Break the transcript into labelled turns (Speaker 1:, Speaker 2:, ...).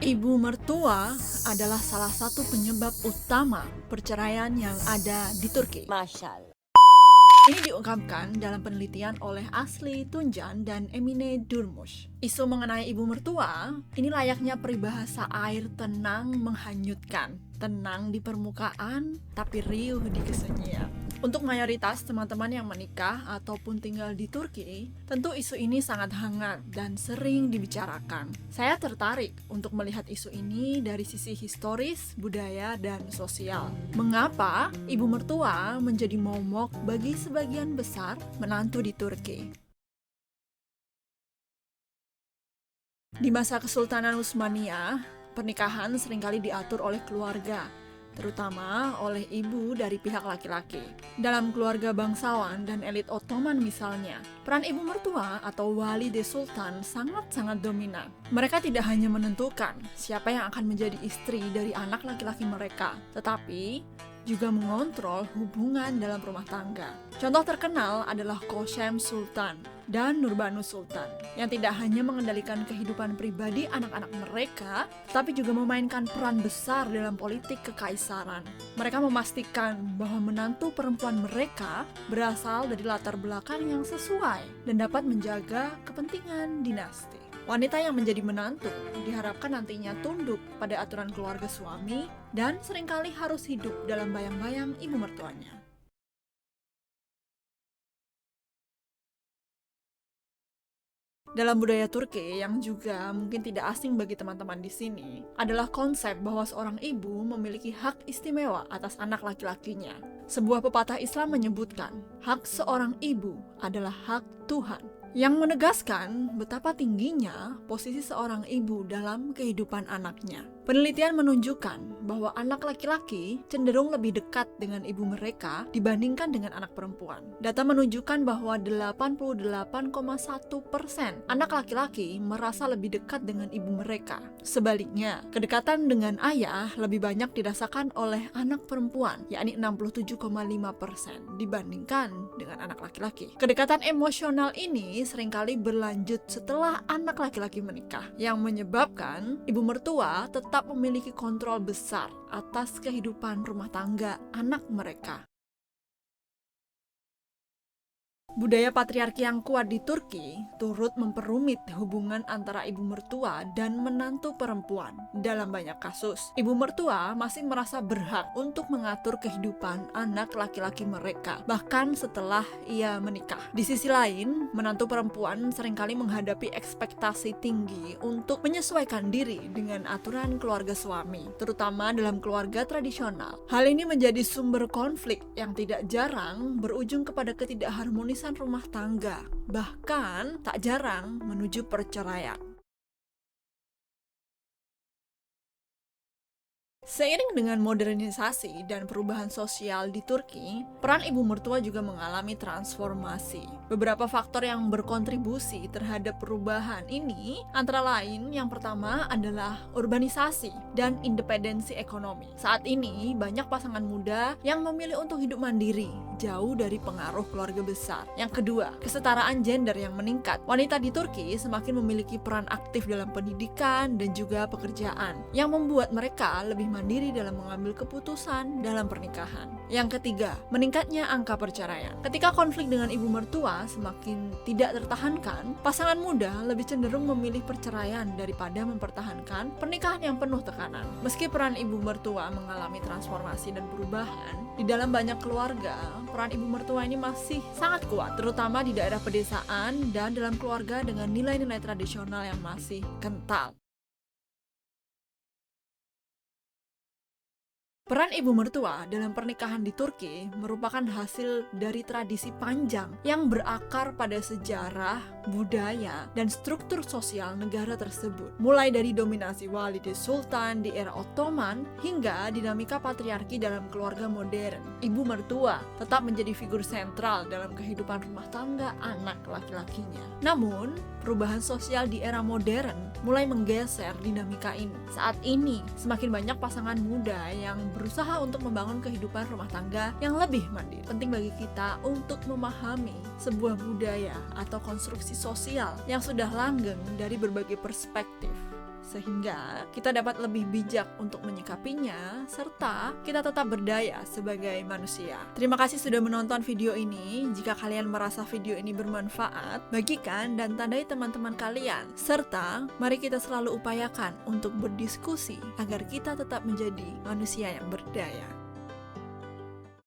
Speaker 1: Ibu mertua adalah salah satu penyebab utama perceraian yang ada di Turki.
Speaker 2: Maşallah.
Speaker 1: Ini diungkapkan dalam penelitian oleh Asli Tuncan dan Emine Durmuş. Isu mengenai ibu mertua ini layaknya peribahasa air tenang menghanyutkan, tenang di permukaan tapi riuh di kesunyian. Untuk mayoritas teman-teman yang menikah ataupun tinggal di Turki, tentu isu ini sangat hangat dan sering dibicarakan. Saya tertarik untuk melihat isu ini dari sisi historis, budaya, dan sosial. Mengapa ibu mertua menjadi momok bagi sebagian besar menantu di Turki? Di masa Kesultanan Utsmaniyah, pernikahan seringkali diatur oleh keluarga, terutama oleh ibu dari pihak laki-laki. Dalam keluarga bangsawan dan elit Ottoman misalnya, peran ibu mertua atau Valide Sultan sangat-sangat dominan. Mereka tidak hanya menentukan siapa yang akan menjadi istri dari anak laki-laki mereka, tetapi juga mengontrol hubungan dalam rumah tangga. Contoh terkenal adalah Kosem Sultan dan Nurbanus Sultan yang tidak hanya mengendalikan kehidupan pribadi anak-anak mereka, tapi juga memainkan peran besar dalam politik kekaisaran. Mereka memastikan bahwa menantu perempuan mereka berasal dari latar belakang yang sesuai dan dapat menjaga kepentingan dinasti. Wanita yang menjadi menantu diharapkan nantinya tunduk pada aturan keluarga suami dan seringkali harus hidup dalam bayang-bayang ibu mertuanya. Dalam budaya Turki yang juga mungkin tidak asing bagi teman-teman di sini adalah konsep bahwa seorang ibu memiliki hak istimewa atas anak laki-lakinya. Sebuah pepatah Islam menyebutkan, hak seorang ibu adalah hak Tuhan, yang menegaskan betapa tingginya posisi seorang ibu dalam kehidupan anaknya. Penelitian menunjukkan bahwa anak laki-laki cenderung lebih dekat dengan ibu mereka dibandingkan dengan anak perempuan. Data menunjukkan bahwa 88,1% anak laki-laki merasa lebih dekat dengan ibu mereka. Sebaliknya, kedekatan dengan ayah lebih banyak dirasakan oleh anak perempuan, yakni 67,5% dibandingkan dengan anak laki-laki. Kedekatan emosional ini seringkali berlanjut setelah anak laki-laki menikah, yang menyebabkan ibu mertua tetap memiliki kontrol besar atas kehidupan rumah tangga anak mereka. Budaya patriarki yang kuat di Turki turut memperumit hubungan antara ibu mertua dan menantu perempuan. Dalam banyak kasus, ibu mertua masih merasa berhak untuk mengatur kehidupan anak laki-laki mereka, bahkan setelah ia menikah. Di sisi lain, menantu perempuan seringkali menghadapi ekspektasi tinggi untuk menyesuaikan diri dengan aturan keluarga suami, terutama dalam keluarga tradisional. Hal ini menjadi sumber konflik yang tidak jarang berujung kepada ketidakharmonisan rumah tangga, bahkan tak jarang menuju perceraian. Seiring dengan modernisasi dan perubahan sosial di Turki, peran ibu mertua juga mengalami transformasi. Beberapa faktor yang berkontribusi terhadap perubahan ini antara lain yang pertama adalah urbanisasi dan independensi ekonomi. Saat ini banyak pasangan muda yang memilih untuk hidup mandiri, jauh dari pengaruh keluarga besar. Yang kedua, kesetaraan gender yang meningkat. Wanita di Turki semakin memiliki peran aktif dalam pendidikan dan juga pekerjaan, yang membuat mereka lebih mandiri dalam mengambil keputusan dalam pernikahan. Yang ketiga, meningkatnya angka perceraian. Ketika konflik dengan ibu mertua semakin tidak tertahankan, pasangan muda lebih cenderung memilih perceraian daripada mempertahankan pernikahan yang penuh tekanan. Meski peran ibu mertua mengalami transformasi dan perubahan, di dalam banyak keluarga, peran ibu mertua ini masih sangat kuat, terutama di daerah pedesaan dan dalam keluarga dengan nilai-nilai tradisional yang masih kental. Peran ibu mertua dalam pernikahan di Turki merupakan hasil dari tradisi panjang yang berakar pada sejarah, budaya, dan struktur sosial negara tersebut. Mulai dari dominasi Valide Sultan di era Ottoman hingga dinamika patriarki dalam keluarga modern. Ibu mertua tetap menjadi figur sentral dalam kehidupan rumah tangga anak laki-lakinya. Namun, perubahan sosial di era modern mulai menggeser dinamika ini. Saat ini, semakin banyak pasangan muda yang berusaha untuk membangun kehidupan rumah tangga yang lebih mandiri. Penting bagi kita untuk memahami sebuah budaya atau konstruksi sosial yang sudah langgeng dari berbagai perspektif, sehingga kita dapat lebih bijak untuk menyikapinya, serta kita tetap berdaya sebagai manusia. Terima kasih sudah menonton video ini. Jika kalian merasa video ini bermanfaat, bagikan dan tandai teman-teman kalian. Serta, mari kita selalu upayakan untuk berdiskusi agar kita tetap menjadi manusia yang berdaya.